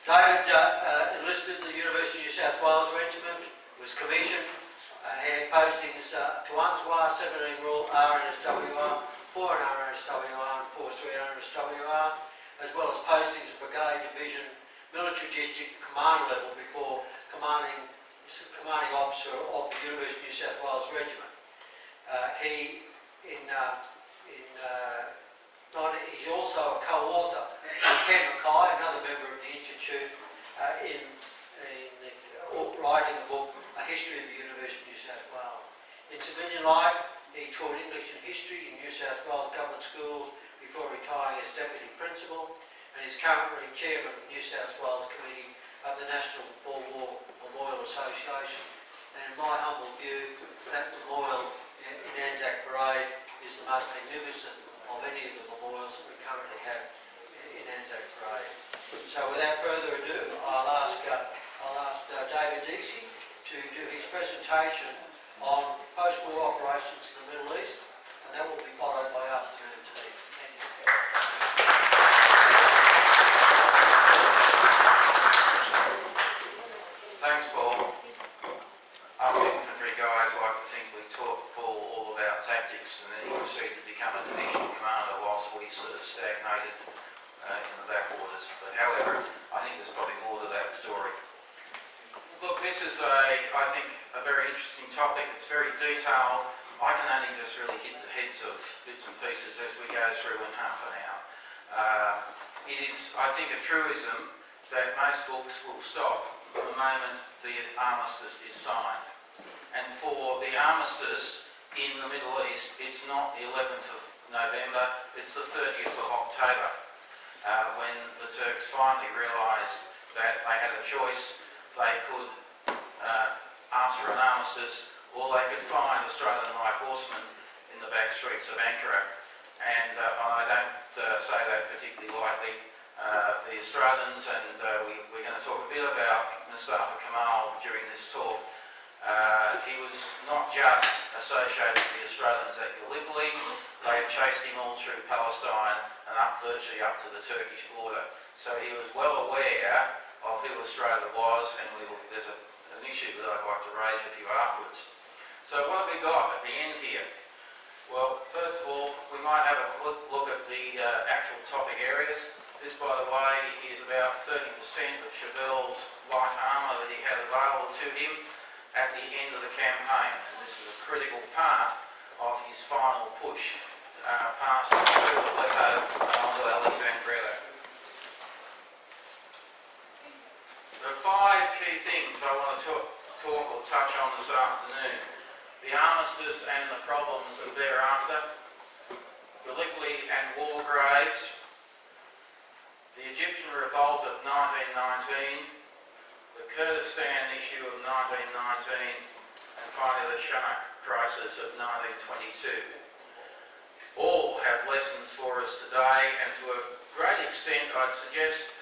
David enlisted in the University of New South Wales Regiment, was commissioned, had postings to Unswa, 17 Royal RNSWR, 4 RNSWR and 4 3 RNSWR, as well as postings at Brigade, Division, Military District, Command level before commanding officer of the University of New South Wales Regiment. He's also a co-author with Ken Mackay, another member of the Institute, in writing a book, A History of the University of New South Wales. In civilian life, he taught English and History in New South Wales government schools before retiring as Deputy Principal, and is currently Chairman of the New South Wales Committee of the National War Memorial Association. And in my humble view, that memorial in Anzac Parade is the most magnificent of any of the memorials that we currently have in Anzac Parade. So without further ado, I'll ask David Deasey to do his presentation on post-war operations in the Middle East, and that will be followed by afternoon tea. Thank you. Thanks, Paul. Us infantry guys like to think we taught Paul all about tactics, and then he proceeded to become a division commander whilst we sort of stagnated in the backwaters. But however, I think there's probably more to that story. Look, this is I think a very interesting topic. It's very detailed. I can only just really hit the heads of bits and pieces as we go through in half an hour. It is, I think, a truism that most books will stop the moment the armistice is signed. And for the armistice in the Middle East, it's not the 11th of November, it's the 30th of October, when the Turks finally realised that they had a choice. They could ask for an armistice, or they could find Australian light horsemen in the back streets of Ankara. And I don't say that particularly lightly. The Australians, and we're going to talk a bit about Mustafa Kemal during this talk. He was not just associated with the Australians at Gallipoli. They had chased him all through Palestine and virtually up to the Turkish border. So he was well aware of who Australia was, and there's an issue that I'd like to raise with you afterwards. So what have we got at the end here? Well, first of all, we might have a look at the actual topic areas. This, by the way, is about 30% of Chauvel's light armour that he had available to him at the end of the campaign. And this was a critical part of his final push past through Aleppo and onto Alexandria. There are 5 key things I want to talk or touch on this afternoon. The armistice and the problems thereafter, Gallipoli and War Graves, the Egyptian Revolt of 1919, the Kurdistan issue of 1919, and finally the Chanak Crisis of 1922. All have lessons for us today, and to a great extent I'd suggest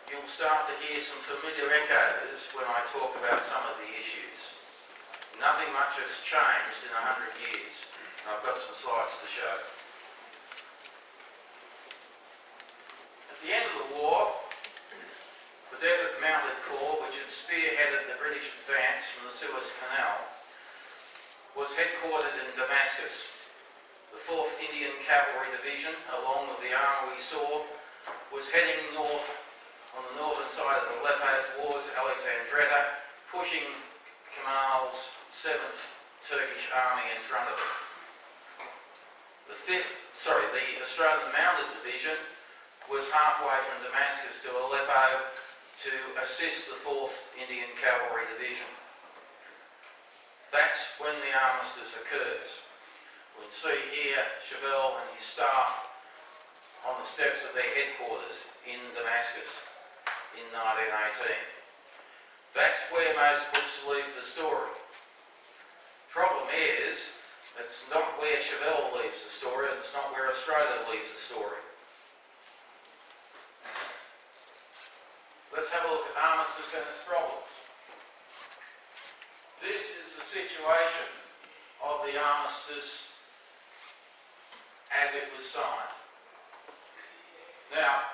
you'll start to hear some familiar echoes when I talk about some of the issues. Nothing much has changed in 100 years. I've got some slides to show. At the end of the war, the Desert Mounted Corps, which had spearheaded the British advance from the Suez Canal, was headquartered in Damascus. The 4th Indian Cavalry Division, along with the armour we saw, was heading north on the northern side of Aleppo towards Alexandria, pushing Kemal's 7th Turkish Army in front of it. The Australian Mounted Division was halfway from Damascus to Aleppo to assist the 4th Indian Cavalry Division. That's when the armistice occurs. We see here Chauvel and his staff on the steps of their headquarters in Damascus in 1918. That's where most books leave the story. Problem is, it's not where Chauvel leaves the story, it's not where Australia leaves the story. Let's have a look at armistice and its problems. This is the situation of the armistice as it was signed. Now,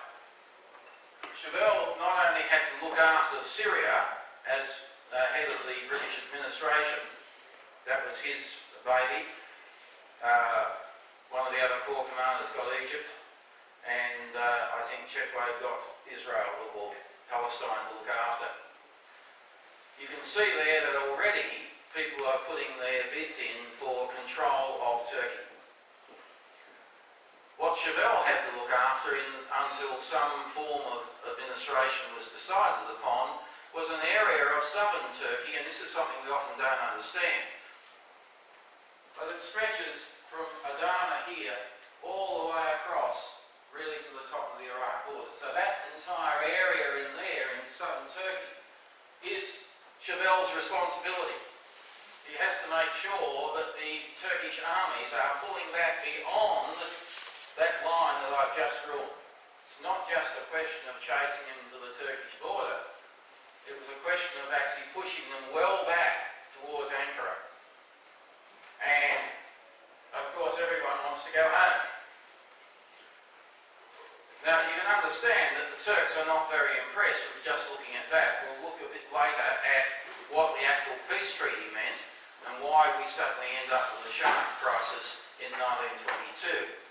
Chauvel not only had to look after Syria as head of the British administration, that was his baby. One of the other corps commanders got Egypt, and I think Chetway got Israel or Palestine to look after. You can see there that already people are putting their bids in for control of Turkey. What Chauvel had to look after until some form of administration was decided upon was an area of southern Turkey, and this is something we often don't understand. But it stretches from Adana here all the way across really to the top of the Iraq border. So that entire area in there in southern Turkey is Chauvel's responsibility. He has to make sure that the Turkish armies are pulling back beyond that line that I've just drawn. It's not just a question of chasing them to the Turkish border. It was a question of actually pushing them well back towards Ankara. And, of course, everyone wants to go home. Now, you can understand that the Turks are not very impressed with just looking at that. We'll look a bit later at what the actual peace treaty meant and why we suddenly end up with the Chanak Crisis in 1922.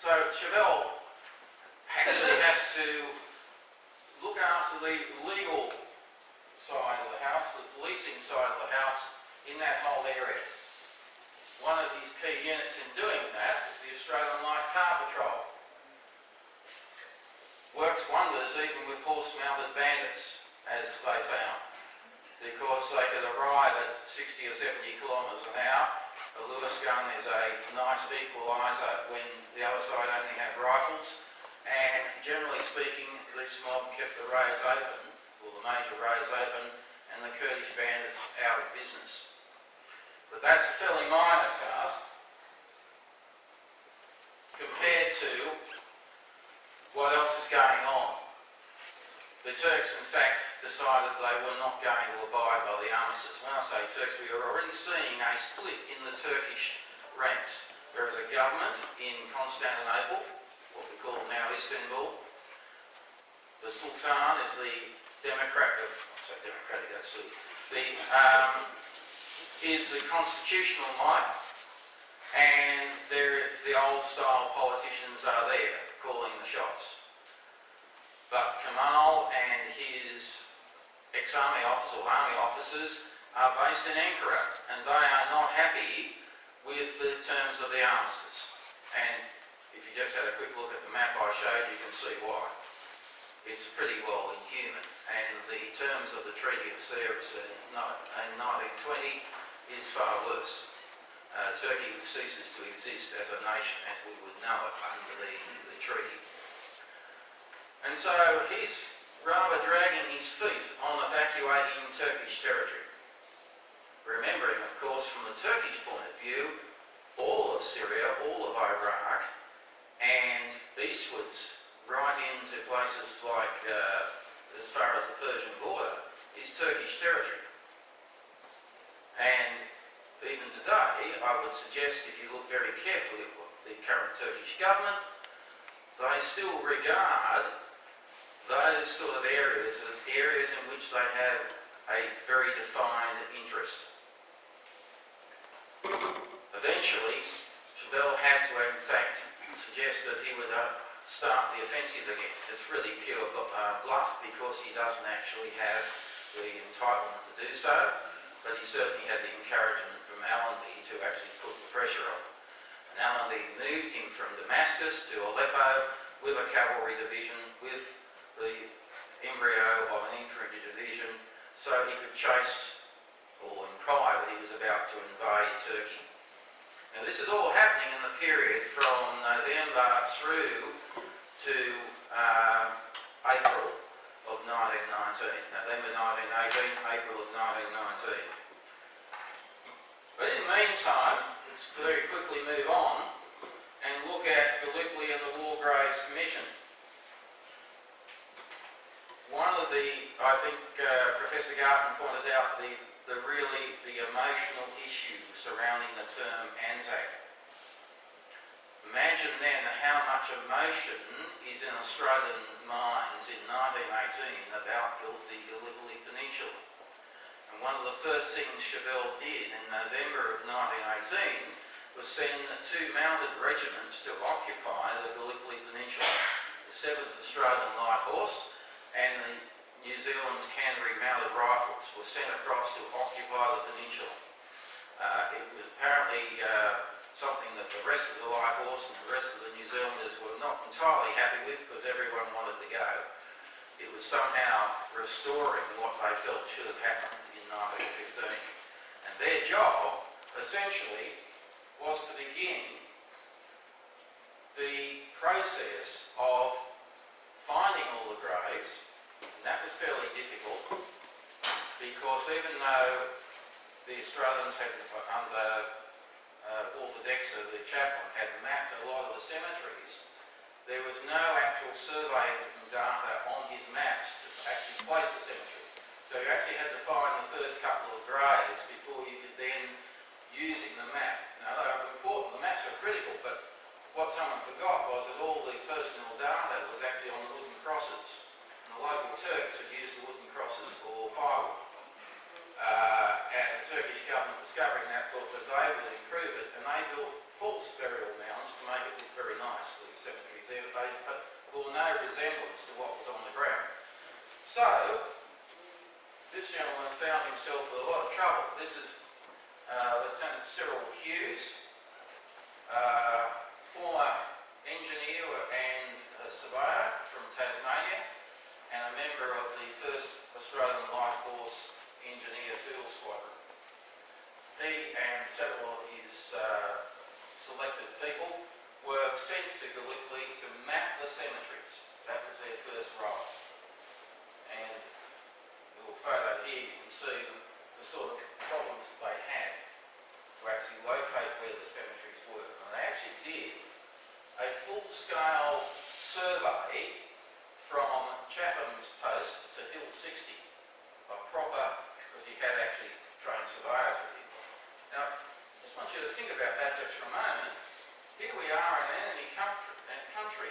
So Chauvel actually has to look after the legal side of the house, the policing side of the house in that whole area. One of his key units in doing that is the Australian Light Car Patrol. Works wonders even with horse-mounted bandits, as they found, because they could arrive at 60 or 70 kilometres an hour. A Lewis gun is a nice equaliser when the other side only have rifles, and generally speaking this mob kept the roads open, or the major roads open, and the Kurdish bandits out of business. But that's a fairly minor task compared to what else is going on. The Turks, in fact, decided they were not going to abide by the armistice. When I say Turks, we are already seeing a split in the Turkish ranks. There is a government in Constantinople, what we call now Istanbul. The Sultan is the is the constitutional monarch, and the old-style politicians are there calling the shots. But Kemal and his ex-army officers or army officers are based in Ankara, and they are not happy with the terms of the armistice. And if you just had a quick look at the map I showed, you can see why. It's pretty well inhuman, and the terms of the Treaty of Sevres in 1920 is far worse. Turkey ceases to exist as a nation as we would know it under the treaty. And so he's rather dragging his feet on evacuating Turkish territory. Remembering, of course, from the Turkish point of view, all of Syria, all of Iraq, and eastwards, right into places like, as far as the Persian border, is Turkish territory. And even today, I would suggest, if you look very carefully at the current Turkish government, they still regard those sort of areas as areas in which they have a very defined interest. Eventually, Chauvel had to, in fact, suggest that he would start the offensive again. It's really pure bluff, because he doesn't actually have the entitlement to do so, but he certainly had the encouragement from Allenby to actually put the pressure on. And Allenby moved him from Damascus to Aleppo with a cavalry division, with the embryo of an infantry division, so he could chase, or imply that he was about to invade Turkey. Now this is all happening in the period from November through to April of 1919. November 1918, April of 1919. But in the meantime, let's very quickly move on and look at Gallipoli and the War Graves Commission. One of the, I think Professor Garton pointed out the emotional issue surrounding the term Anzac. Imagine then how much emotion is in Australian minds in 1918 about the Gallipoli Peninsula. And one of the first things Chauvel did in November of 1918 was send 2 mounted regiments to occupy the Gallipoli Peninsula. The 7th Australian Light Horse and the New Zealand's Canterbury Mounted Rifles were sent across to occupy the peninsula. It was apparently something that the rest of the Light Horse and the rest of the New Zealanders were not entirely happy with because everyone wanted to go. It was somehow restoring what they felt should have happened in 1915. And their job, essentially, was to begin the process of finding all the graves, and that was fairly difficult because even though the Australians had, under Walter Dexter, the chaplain, had mapped a lot of the cemeteries, there was no actual survey data on his maps to actually place the cemetery. So you actually had to find the first couple of graves before you could then, using the map. Now they were important, the maps are critical, but what someone forgot was that all the personal data was actually on the wooden crosses. And the local Turks had used the wooden crosses for firewood. And the Turkish government, discovering that, thought that they would improve it, and they built false burial mounds to make it look very nice, the cemeteries there, but they bore no resemblance to what was on the ground. So, this gentleman found himself with a lot of trouble. This is Lieutenant Cyril Hughes, former engineer and surveyor from Tasmania, and a member of the 1st Australian Light Horse Engineer Field Squadron. He and several of his selected people were sent to Gallipoli to map the cemeteries. That was their first role. And a little photo here, you can see the sort of problems that they had to actually locate where the cemeteries were. And they actually did a full-scale survey from Chatham's Post to Hill 60, a proper, because he had actually trained surveyors with him. Now, I just want you to think about that just for a moment. Here we are in an enemy country,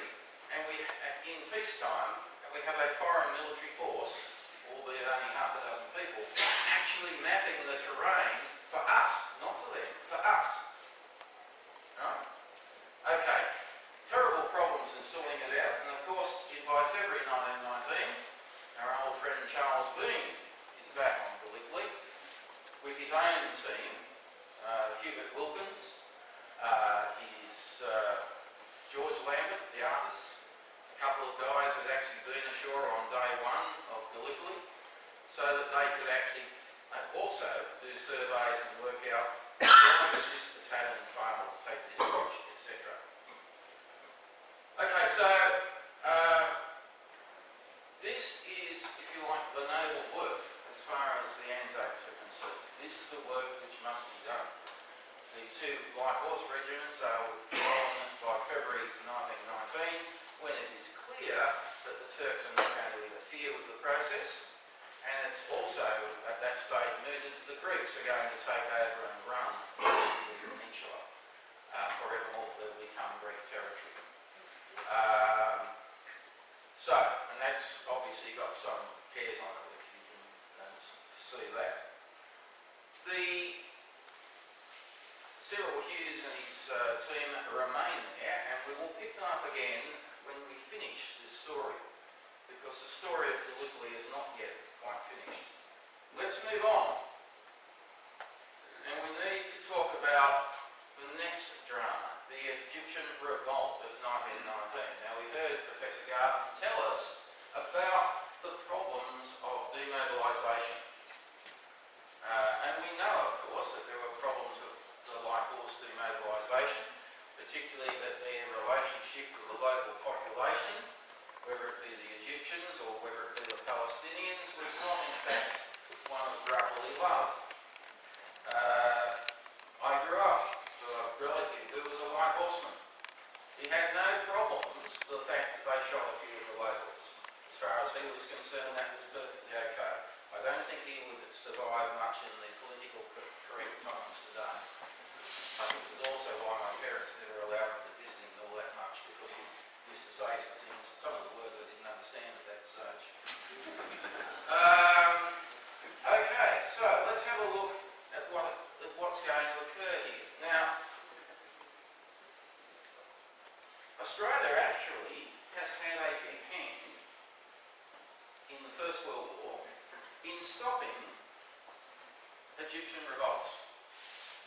and we, in peacetime, and we have a foreign military force, albeit only half a dozen people, actually mapping the terrain for us, not for them, for us. Right? Okay. Terrible problems in sorting it out, and of course, by February 1919, our old friend Charles Bean is back on Gallipoli with his own team, Hubert Wilkins, George Lambert, the artist, a couple of guys who had actually been ashore on day 1 of Gallipoli, so that they could actually also do surveys and work out why does this battalion fail to take this direction, etc. Okay, so this is, if you like, the naval work as far as the Anzacs are concerned. This is the work which must be done. The 2 Light Horse regiments are withdrawn by February 1919 when it is clear that the Turks are not going to interfere with the process, and it's also at that stage mooted that the Greeks are going to take over and run the peninsula forevermore. They'll become Greek territory. And that's obviously got some hairs on it if you can see that. The Cyril Hughes and his team remain there, and we will pick them up again when we finish this story, because the story of Gallipoli is not yet quite finished. Let's move on, and we need to talk about the next drama, the Egyptian Revolt of 1919. Now, we heard Professor Garden tell us about the problems of demobilisation. And we know, of course, that there were problems with the Light Horse demobilisation, particularly that their relationship with the local population, whether it be the Egyptians or whether it be the Palestinians, was not in fact one of brotherly love. I grew up with a relative who was a Light Horseman. He had no problems with the fact that they shot a few of the locals. As far as he was concerned, that was perfectly okay. I don't think he would survive much in the political correct times today. I think it was also why my parents never allowed me to visit him basic things. Some of the words I didn't understand at that stage. Okay, so let's have a look at what's going to occur here. Now, Australia actually has had a big hand in the First World War in stopping Egyptian revolts.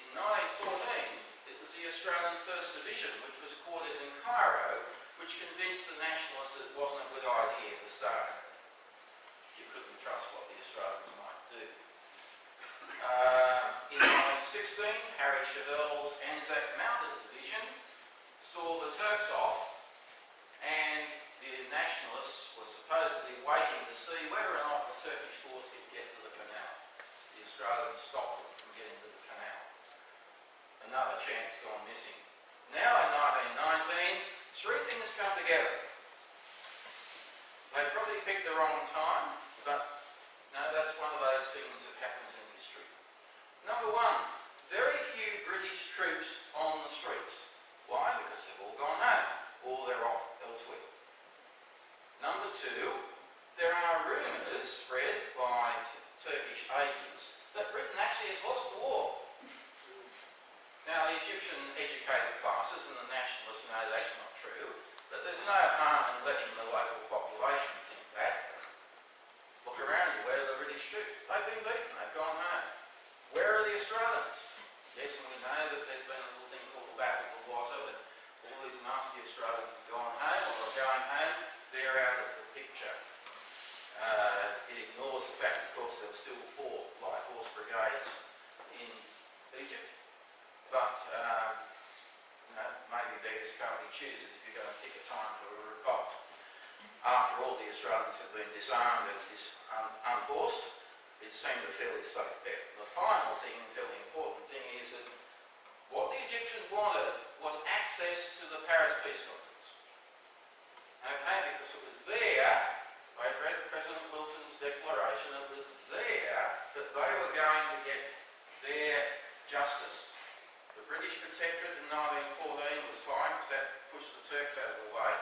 In 1914, it was the Australian 1st Division, which was quartered in Cairo, which convinced the nationalists that it wasn't a good idea to start. You couldn't trust what the Australians might do. In 1916, Harry Chevelle's Anzac Mounted Division saw the Turks off, and the nationalists were supposedly waiting to see whether or not the Turkish force could get to the canal. The Australians stopped them from getting to the canal. Another chance gone missing. Now in 1919, three things come together. They probably picked the wrong time, but no, that's one of those things that happens in history. Number one, very few British troops on the streets. Why? Because they've all gone home, or they're off elsewhere. Number two, there are rumours spread by Turkish agents that Britain actually has lost the war. Now, the Egyptian educated classes and the nationalists know that's not true, but there's no harm in letting the local population think that. Look around you, where are the British troops? They've been beaten, they've gone home. Where are the Australians? Yes, and we know that there's been a little thing called the Battle of Waza, but all these nasty Australians have gone home, or are going home, they're out of the picture. It ignores the fact, of course, there were still 4 light horse brigades in Egypt, but maybe beggars can't be choosers if you're going to pick a time for a revolt. After all, the Australians have been disarmed and unhorsed. It seemed a fairly safe bet. The final thing, fairly important thing, is that what the Egyptians wanted was access to the Paris Peace Conference. Okay, because it was there, they read President Wilson's declaration, it was there that they were going to get their justice. The British protectorate in 1914 was fine because that pushed the Turks out of the way.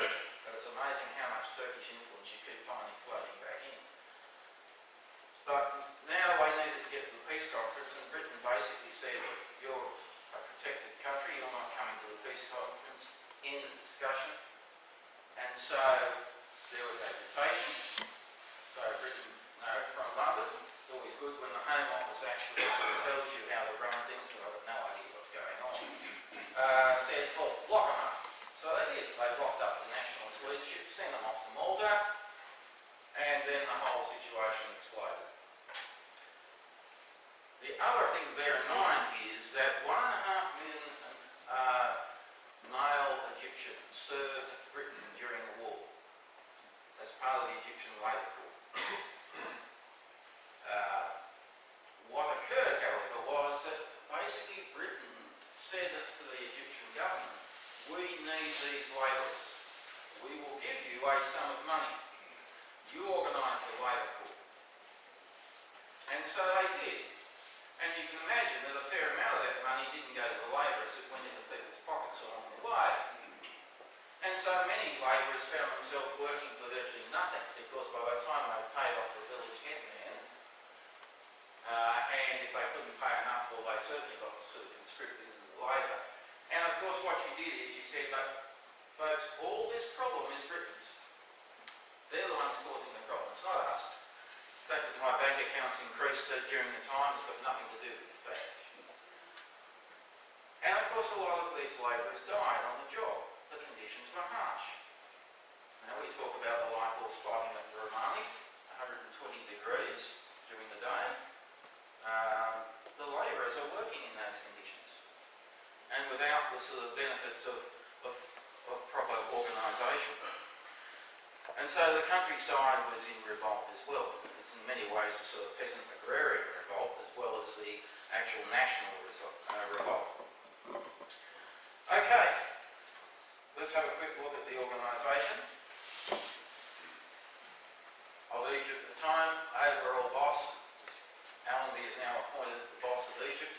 But it's amazing how much Turkish influence you keep finding floating back in. But now they needed to get to the peace conference, and Britain basically said, you're a protected country, you're not coming to the peace conference, end of discussion. And so there was agitation. So Britain, from London, it's always good when the Home Office actually tells you how to run things, but I've got no idea what's going on. Said, well, lock them up. So they did. They locked up the nationalist leadership, sent them off to Malta, and then the whole situation exploded. The other thing to bear in mind is that 1.5 million male Egyptians served Britain during the war as part of the Egyptian labour corps. What occurred, however, was that basically Britain said to the Egyptian government, we need these labourers. We will give you a sum of money. You organise the labour corps. And so they did. And you can imagine that a fair amount of that money didn't go to the labourers, it went into people's pockets along the way. And so many labourers found themselves working for virtually nothing, because by the time they paid off the village headman, and if they couldn't pay enough, well, they certainly got sort of conscripted into the labour. And of course what you did is you said, but folks, all this problem is Britain's. They're the ones causing the problem, it's not us. The fact that my bank accounts increased during the time has got nothing to do with the fact. And of course a lot of these labourers died on the job. The conditions were harsh. Now we talk about the light horse fighting at Romani, 120 degrees during the day. The labourers are working in those conditions. And without the sort of benefits of proper organisation. And so the countryside was in revolt as well. It's in many ways a sort of peasant agrarian revolt as well as the actual national revolt. Okay, let's have a quick look at the organisation of Egypt at the time. Overall boss, Allenby is now appointed the boss of Egypt.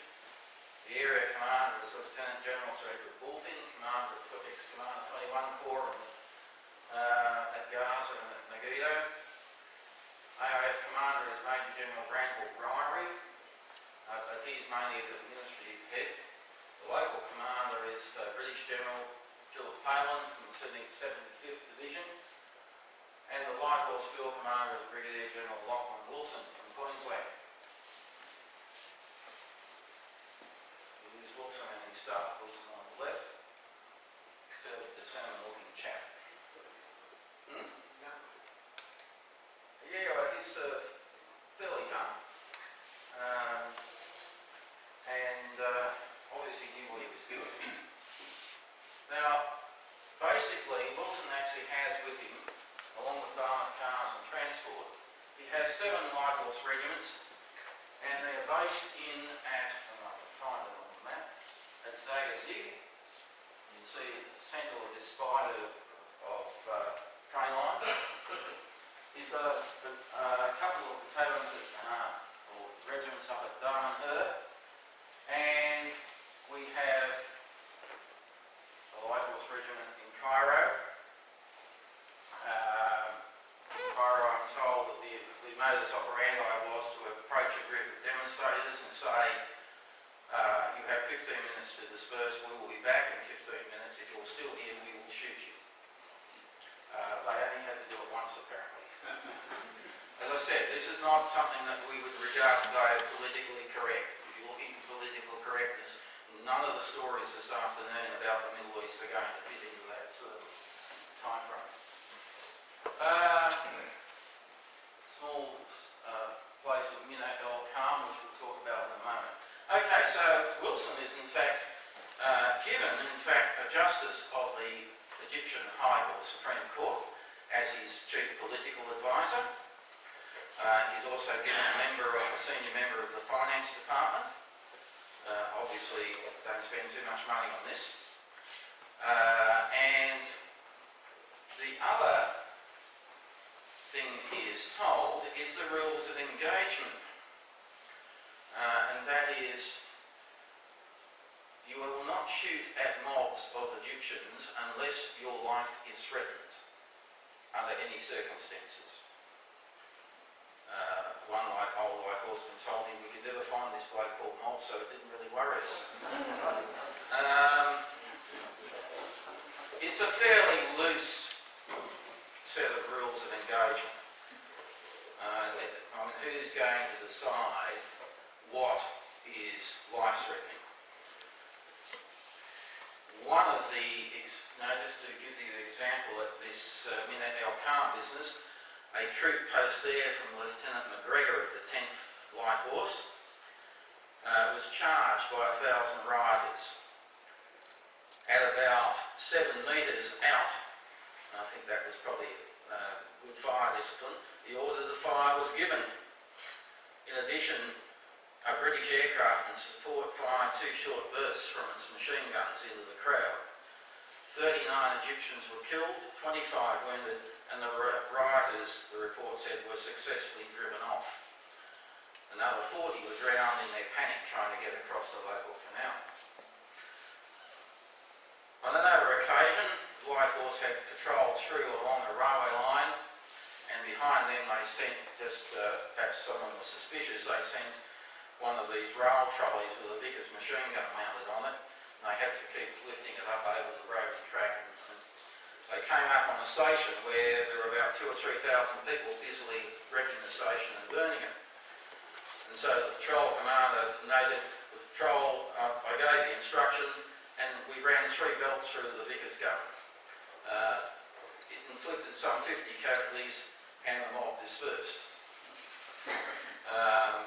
The area commander was Lieutenant General Sir Edward Bulfin, commander of ex-commander 21 Corps, and at Gaza and at Megiddo. AIF commander is Major General Randall Ryrie, but he's mainly the administrative head. The local commander is British General Philip Palin from the 75th Division, and the Light Horse Field Commander is Brigadier General Lachlan Wilson from Queensland. Here's Wilson and his staff. Wilson on the left, fairly determined looking chap. Yeah, well, he's fairly young, and obviously knew what he was doing. Now, basically, Wilson actually has with him, along with armoured cars and transport, he has 7 light horse regiments, and they're based in at, and I can find it on the map, at Zagazig. You can see the centre of this spider of train lines. He's got a couple of battalions or regiments up at Darmanhur, and we have a light horse regiment in Cairo. Cairo, I'm told that the modus operandi was to approach a group of demonstrators and say, you have 15 minutes to disperse, we will be back in 15 minutes. If you're still here, we will shoot you. They only had to do it once, apparently. As I said, this is not something that we would regard today as politically correct. If you're looking for political correctness, none of the stories this afternoon about the Middle East are going to fit into that sort of time frame. Small place of Minat el-Kham, which we'll talk about in a moment. Okay, so Wilson is in fact given, a justice of the Egyptian High or Supreme Court as his chief political advisor. He's also given a senior member of the finance department. Obviously, don't spend too much money on this. And the other thing he is told is the rules of engagement. And that is, you will not shoot at mobs of Egyptians unless your life is threatened under any circumstances. One old light horseman told him we could never find this bloke called Mob, so it didn't really worry us. It's a fairly loose set of rules of engagement. Who's going to decide what is life-threatening? One of the, just to give you an example at this Minat el-Kham business, a troop post there from Lieutenant McGregor of the 10th Light Horse was charged by 1,000 rioters. At about 7 metres out, and I think that was probably good fire discipline, the order to fire was given. In addition, a British aircraft and support fired 2 short bursts from its machine guns into the crowd. 39 Egyptians were killed, 25 wounded, and the rioters, the report said, were successfully driven off. Another 40 were drowned in their panic trying to get across the local canal. On another occasion, the Light Horse had patrolled through along a railway line, and behind them they sent, perhaps someone was suspicious, they sent one of these rail trolleys with a Vickers machine gun mounted on it, and they had to keep lifting it up over the broken track. And they came up on a station where there were about 2,000 or 3,000 people busily wrecking the station and burning it. And so the patrol commander noted, the patrol, I gave the instructions, and we ran 3 belts through the Vickers gun. It inflicted some 50 casualties, and the mob dispersed. I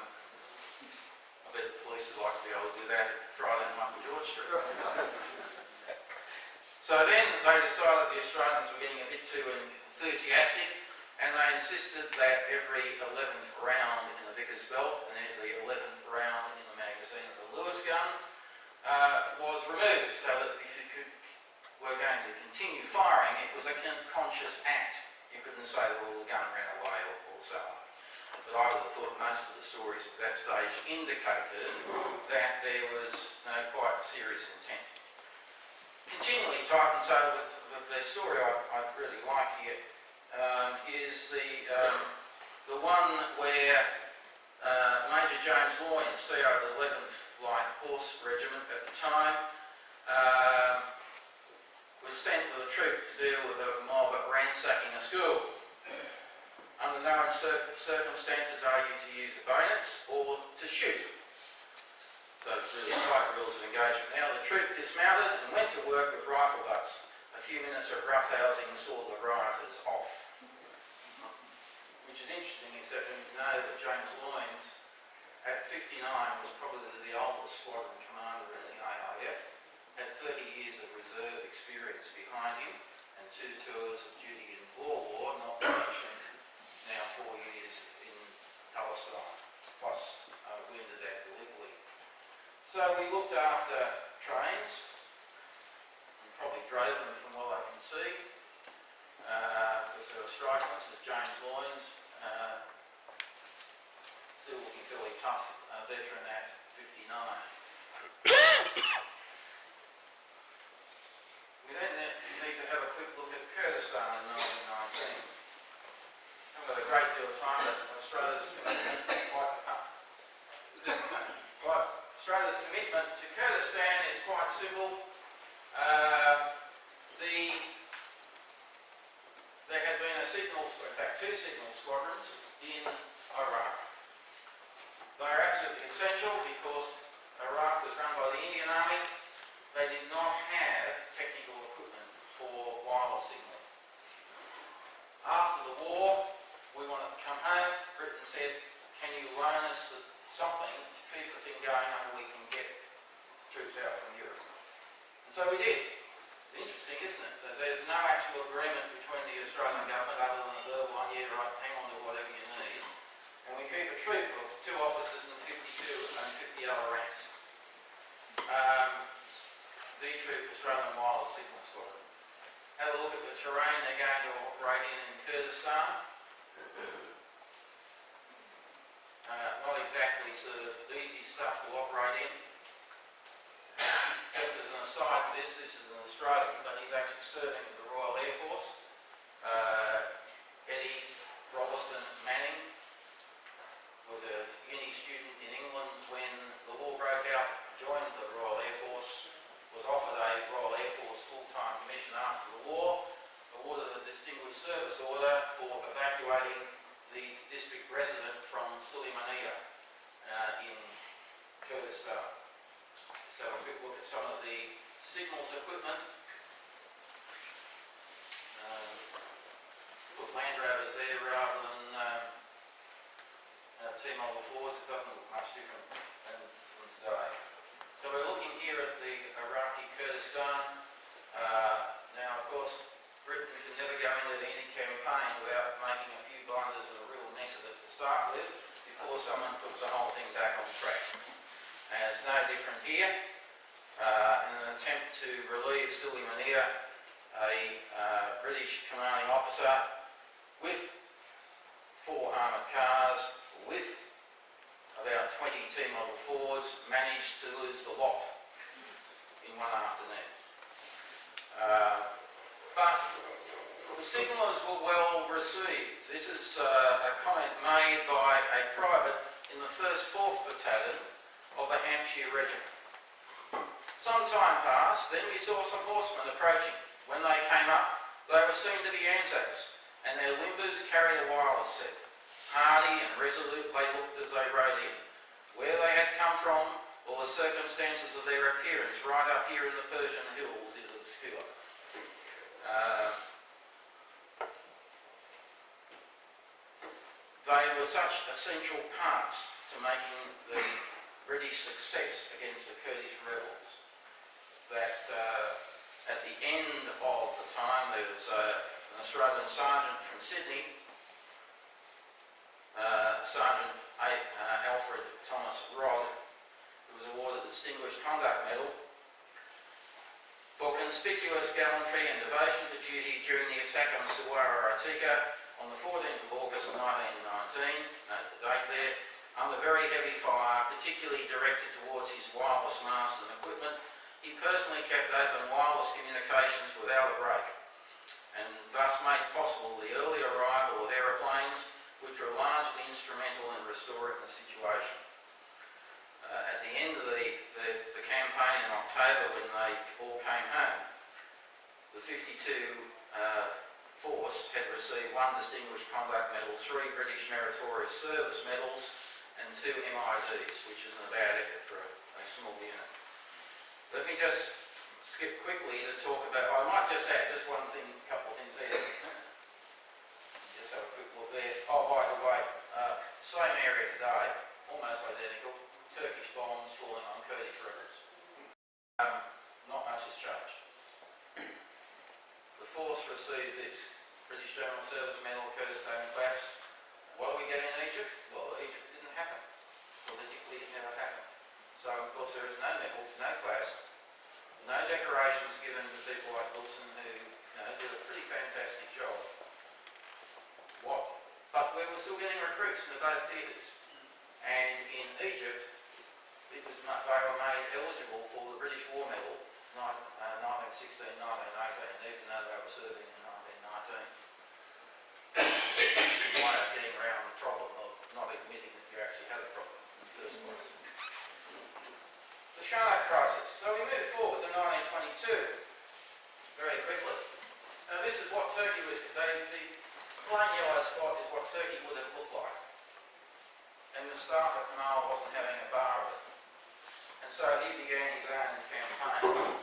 bet the police would like to be able to do that Friday night in George Street. So then they decided the Australians were getting a bit too enthusiastic, and they insisted that every 11th round in the Vickers belt and every 11th round in the magazine of the Lewis gun was removed, so that if you were going to continue firing, it was a conscious act. You couldn't say, well, the gun ran away or so on. But I would have thought most of the stories at that stage indicated that there was no quite serious intent. Continually tightened, so with the story I really like like here is the one where Major James Loynes, CO of the 11th Light Horse Regiment at the time, was sent with a troop to deal with a mob ransacking a school. Under no circumstances are you to use the bayonets or to shoot. So really tight rules of engagement. Now the troop dismounted and went to work with rifle butts. A few minutes of roughhousing saw the rioters off. Which is interesting, except when you know that James Loynes at 59 was probably the oldest squadron commander in the AIF, had 30 years of reserve experience behind him and 2 tours of duty in Boer War, not to mention now 4 years in Palestine, plus wounded at Gallipoli. So we looked after trains and probably drove them from what I can see, because there were striking. This is James Loynes, still looking fairly tough, veteran at 59. We then need to have a quick look at Kurdistan in 1919. I've got a great deal of time, but Australia's commitment Australia's commitment to Kurdistan is quite simple. There had been in fact 2 signal squadrons in Iraq. They are absolutely essential because Iraq was run by the Indian Army. They did not have technical equipment for wireless signalling. After the war, we wanted to come home. Britain said, can you loan us something to keep the thing going until we can get troops out from Europe? And so we did. It's interesting, isn't it, that there's no actual agreement between the Australian government other than the verbal one, yeah, right, hang on to whatever you need. And we keep a troop of 2 officers and 52 and 50 other ranks. The troop Australian Wireless Signal Squadron. Have a look at the terrain they're going to operate in Kurdistan. Not exactly sort of easy stuff to operate in. Just as an aside, this is an Australian, but he's actually serving with the Royal Air Force. Eddie Robertson Manning was a uni student in England when the war broke out, joined the Royal Air Force, was offered a Royal Air Force full-time commission after the war, awarded a Distinguished Service Order for evacuating the district resident from Sulaymaniyah in Kurdistan. So a quick look at some of the signals equipment. Put Land Rovers there rather than T-Model Fords. It doesn't look much different than from today. So we're looking here at the Iraqi Kurdistan. Now, of course, Britain can never go into any campaign without making a few blunders and a real mess of it to start with before someone puts the whole thing back on track. And it's no different here. In an attempt to relieve Sulaymaniyah, a British commanding officer with 4 armoured cars, with about 20 T-Model Fords, managed to lose the lot in one afternoon. But the signallers were well received. This is a comment made by a private in the 1st 4th Battalion of the Hampshire Regiment. Some time passed, then we saw some horsemen approaching. When they came up, they were seen to be Anzacs, and their limbers carried a wireless set. Hardy and resolute they looked as they rode in. Where they had come from, or the circumstances of their appearance right up here in the Persian hills is obscure. They were such essential parts to making the British success against the Kurdish rebels that at the end of the time there was an Australian sergeant from Sydney, Sergeant Alfred Thomas Rod, who was awarded the Distinguished Conduct Medal for conspicuous gallantry and devotion to duty during the attack on Suwara Atika on the 14th of August 1919, note the date there, under very heavy fire, particularly directed towards his wireless masts and equipment. He personally kept open wireless communications without a break and thus made possible the early arrival of aeroplanes, which were largely instrumental in restoring the situation. At the end of the campaign in October, when they all came home, the 52 force had received 1 Distinguished Conduct Medal, 3 British Meritorious Service Medals, and 2 MIDs, which isn't a bad effort for a small unit. Let me just skip quickly to talk about, I might just add just one thing, a couple of things there. Just have a quick look there. Oh, by the way, same area today, almost identical, Turkish bombs falling on Kurdish roads. Not much has changed. The force received its British General Service Medal, Kurdistan collapsed. What do we get in Egypt? Well, Egypt didn't happen. Politically, it never happened. So, of course, there is no medal, no class, no decorations given to people like Wilson, who did a pretty fantastic job. But we were still getting recruits into both theatres. And in Egypt, they were made eligible for the British War Medal, 1916, 1918, even though they were serving in 1919. You wind up getting around the problem of not admitting that you actually had a problem in the first place. The Chanak Crisis. So we move forward to 1922 very quickly. Now this is what Turkey was, the plain yellow spot is what Turkey would have looked like. And Mustafa Kemal wasn't having a bar of it. And so he began his own campaign.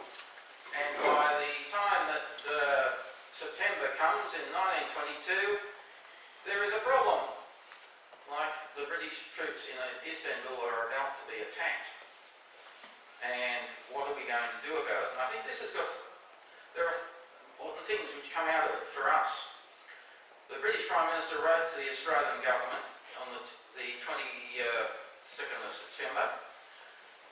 And by the time that September comes in 1922, there is a problem. Like the British troops in Istanbul are about to be attacked. And what are we going to do about it? And I think this has got, there are important things which come out of it for us. The British Prime Minister wrote to the Australian government on the 22nd of September,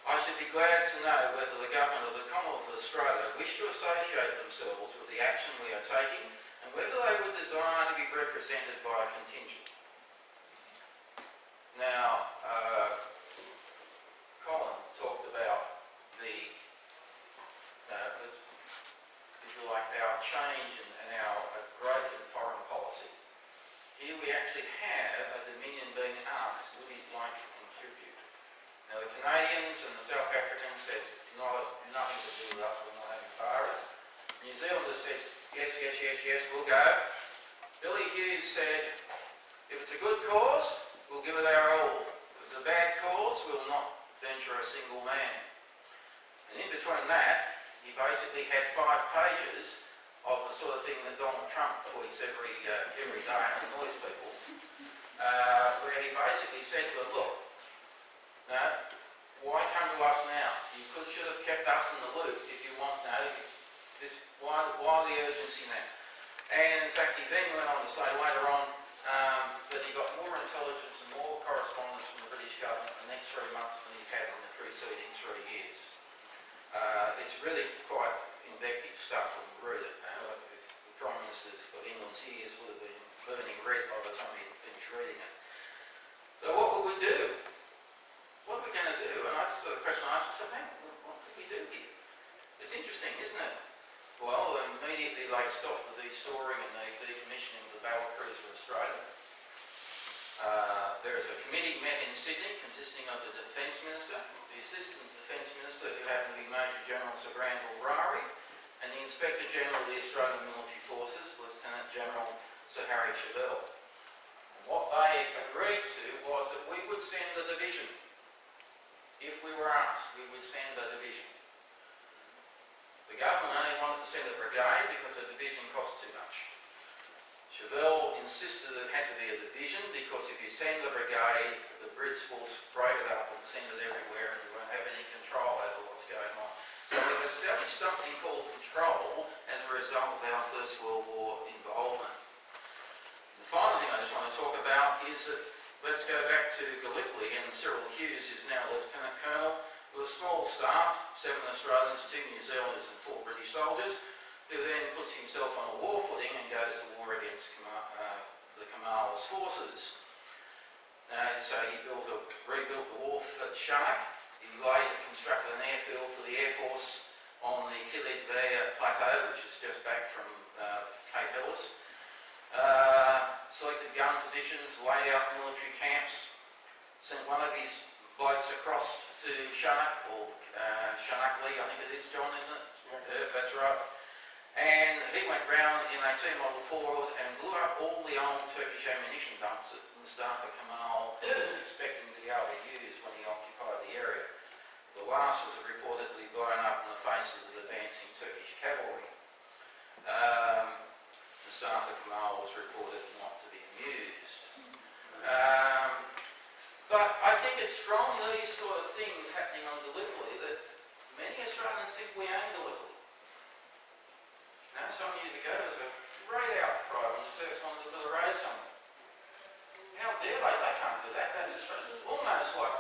I should be glad to know whether the government of the Commonwealth of Australia wish to associate themselves with the action we are taking and whether they would desire to be represented by a contingent. Now, Colin talked about if you like, our change and our growth in foreign policy. Here we actually have a Dominion being asked, would it like to contribute? Now the Canadians and the South Africans said, nothing to do with us, we're not having party. New Zealanders said, yes, yes, yes, yes, we'll go. Billy Hughes said, if it's a good cause, we'll give it our all. If it's a bad cause, we'll not venture a single man. And in between that, he basically had 5 pages of the sort of thing that Donald Trump tweets every day and annoys people, where he basically said to them, look, no, why come to us now? You should have kept us in the loop if you want, why the urgency now? And in fact, he then went on to say later on that he got more intelligence and more correspondence from the British government in the next 3 months than he had in the preceding 3 years. It's really quite invective stuff when you read it. If the Prime Minister of England's ears would have been burning red by the time he finished reading it. So what will we do? What are we going to do? And that's the question I asked myself, what can we do here? It's interesting, isn't it? Well, immediately they stopped the destoring and the decommissioning of the battle cruiser Australia. There is a committee met in Sydney consisting of the Defence Minister, the Assistant Defence Minister, who happened to be Major General Sir Granville Rari, and the Inspector General of the Australian Military Forces, Lieutenant General Sir Harry Chevelle. What they agreed to was that we would send a division. If we were asked, we would send a division. The government only wanted to send a brigade because a division cost too much. Chevelle insisted it had to be a division because if you send a brigade, the Brits will break it up and send it everywhere and you won't have any control over what's going on. So we've established something called control as a result of our First World War involvement. The final thing I just want to talk about is that let's go back to Gallipoli, and Cyril Hughes is now Lieutenant Colonel with a small staff, 7 Australians, 2 New Zealanders and 4 British soldiers, who then puts himself on a war footing and goes to war against the Kemal's forces. So he rebuilt the wharf at Chanak. He later constructed an airfield for the Air Force on the Kilid Plateau, which is just back from Cape Helles. Selected gun positions, laid out military camps, sent one of his blokes across to Chanak, or Chanak I think it is, John, isn't it? Yeah, that's right. And he went round in a T-Model Ford and blew up all the old Turkish ammunition dumps that Mustafa Kemal was expecting to be able to use when he occupied the area. The last was reportedly blown up in the faces of advancing Turkish cavalry. Mustafa Kemal was reported not to be amused. But I think it's from these sort of things happening on Gallipoli that many Australians think we own Gallipoli. Now, some years ago, there was a great outcry when the Turks wanted to build a road somewhere. How dare they can't do that? That's almost like,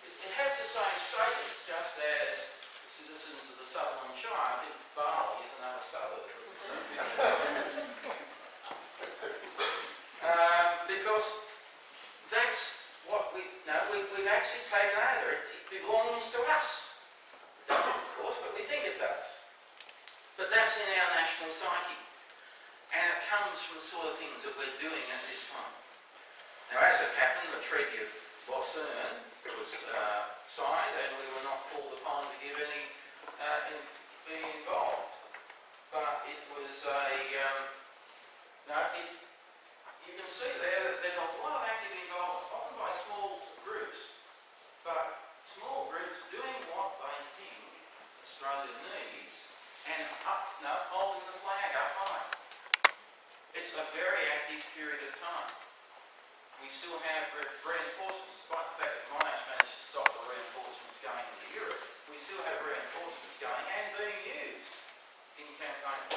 it has the same status just as the citizens of the Sutherland Shire think Bali is another suburb. Because that's what we've actually taken over. It belongs to us. It doesn't, of course, but we think it does. But that's in our national psyche. And it comes from the sort of things that we're doing at this time. Now, as it happened, the Treaty of Lucerne was signed, and we were not called upon to give any be involved. But it was you can see there that there's a lot of active involvement, often by small groups, but small groups doing what they think Australia needs and holding the flag up high. It's a very active period of time. We still have reinforcements, despite the fact that Monash managed to stop the reinforcements going into Europe. We still have reinforcements going and being used in campaign.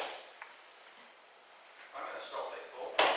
I'm going to stop there, Paul.